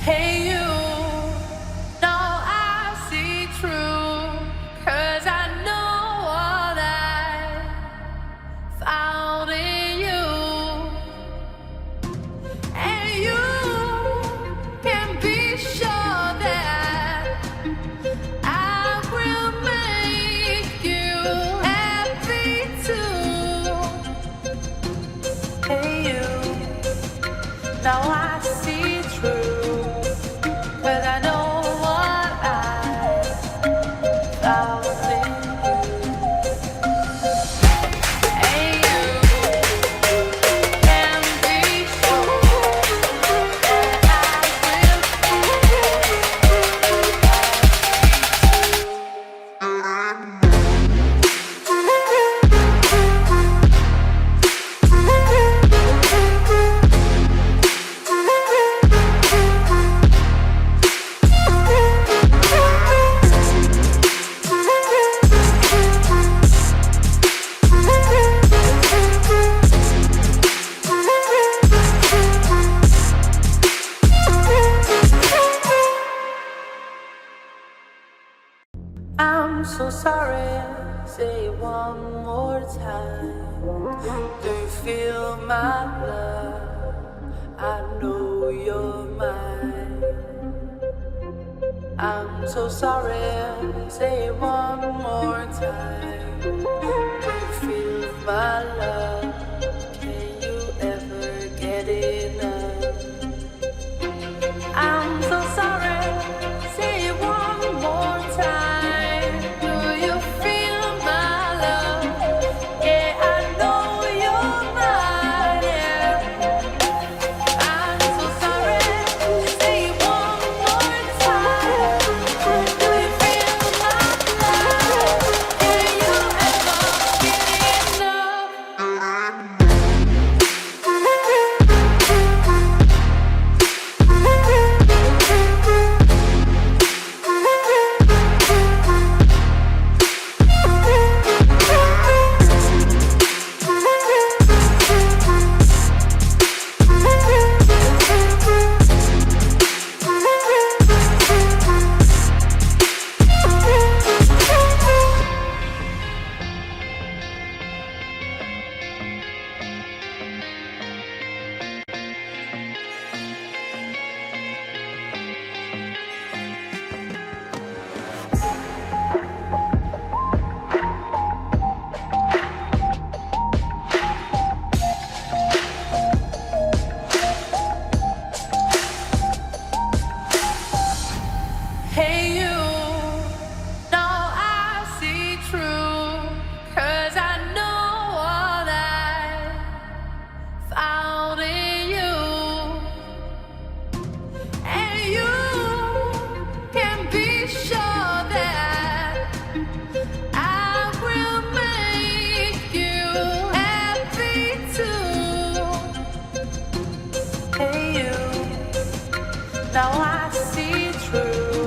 Hey you, now I see true, 'cause I know what I found in you. And you can be sure that I will make you happy too. Hey you, now I see true, 'cause I know what I found in you. And you can be sure that I I'm so sorry, say it one more time. Do you feel my love? I know you're mine. I'm so sorry, say it one more time. Do you feel my love? Can you ever get enough? I'm so sorry, say it one more time. Do you feel my love? Yeah, I know you're mine. Yeah. I'm so sorry, say it one more time. Do you feel my love? Can you ever get enough? Hey you, now I see true, 'cause I know what I found in you. And you can be sure that I will make you happy too. Hey you, now I see true.